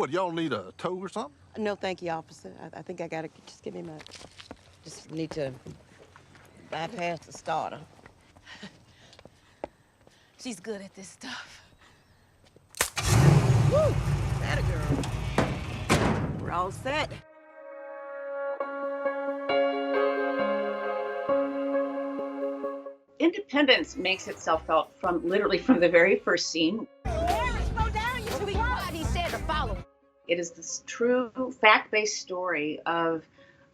What, y'all need a tow or something? No, thank you, officer. I think I gotta just give me my. Just need to bypass the starter. She's good at this stuff. Woo! That a girl. We're all set. Independence makes itself felt literally from the very first scene. Parish, go down, you be quiet. He said to follow. It is this true fact-based story of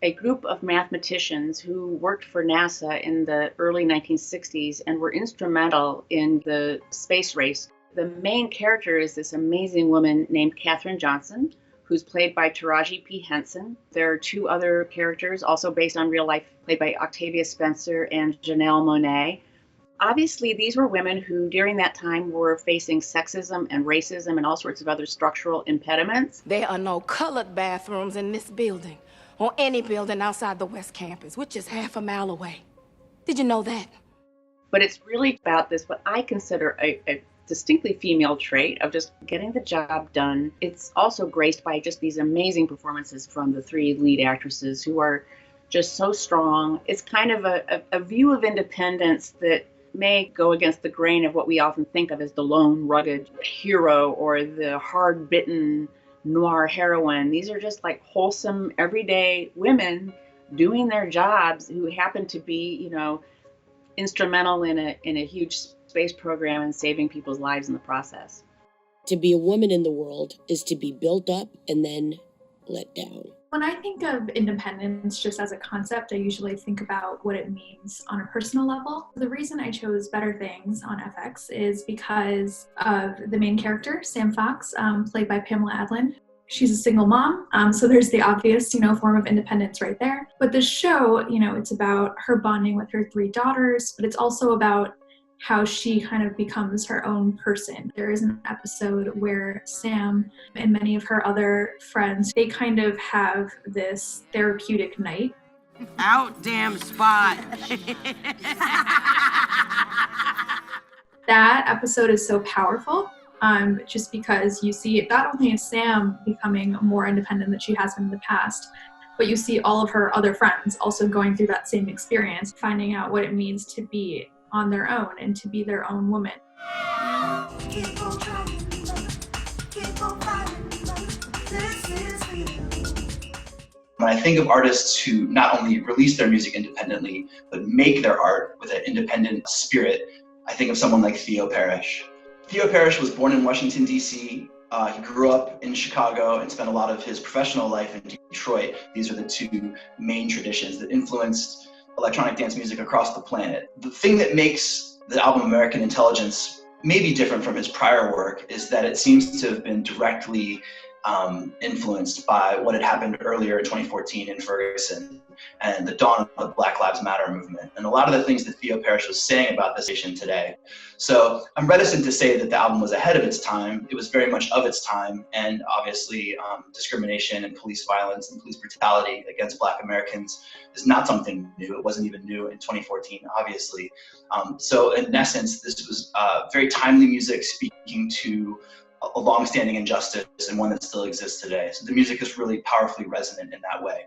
a group of mathematicians who worked for NASA in the early 1960s and were instrumental in the space race. The main character is this amazing woman named Katherine Johnson, who's played by Taraji P. Henson. There are two other characters, also based on real life, played by Octavia Spencer and Janelle Monáe. Obviously, these were women who, during that time, were facing sexism and racism and all sorts of other structural impediments. There are no colored bathrooms in this building, or any building outside the West Campus, which is half a mile away. Did you know that? But it's really about this, what I consider a distinctly female trait of just getting the job done. It's also graced by just these amazing performances from the three lead actresses who are just so strong. It's kind of a view of independence that may go against the grain of what we often think of as the lone, rugged hero or the hard-bitten noir heroine. These are just like wholesome, everyday women doing their jobs who happen to be, instrumental in a huge space program and saving people's lives in the process. To be a woman in the world is to be built up and then let down. When I think of independence just as a concept, I usually think about what it means on a personal level. The reason I chose Better Things on FX is because of the main character, Sam Fox, played by Pamela Adlon. She's a single mom, so there's the obvious, form of independence right there. But the show, it's about her bonding with her three daughters, but it's also about how she kind of becomes her own person. There is an episode where Sam and many of her other friends, they kind of have this therapeutic night. Out damn spot. That episode is so powerful, just because you see not only is Sam becoming more independent than she has been in the past, but you see all of her other friends also going through that same experience, finding out what it means to be on their own and to be their own woman. When I think of artists who not only release their music independently, but make their art with an independent spirit, I think of someone like Theo Parish. Theo Parish was born in Washington, D.C. He grew up in Chicago and spent a lot of his professional life in Detroit. These are the two main traditions that influenced electronic dance music across the planet. The thing that makes the album American Intelligence maybe different from his prior work is that it seems to have been directly influenced by what had happened earlier in 2014 in Ferguson and the dawn of the Black Lives Matter movement, and a lot of the things that Theo Parish was saying about this nation today. So I'm reticent to say that the album was ahead of its time. It was very much of its time, and obviously discrimination and police violence and police brutality against Black Americans is not something new. It wasn't even new in 2014, obviously. So in essence, this was very timely music speaking to a long-standing injustice and one that still exists today. So the music is really powerfully resonant in that way.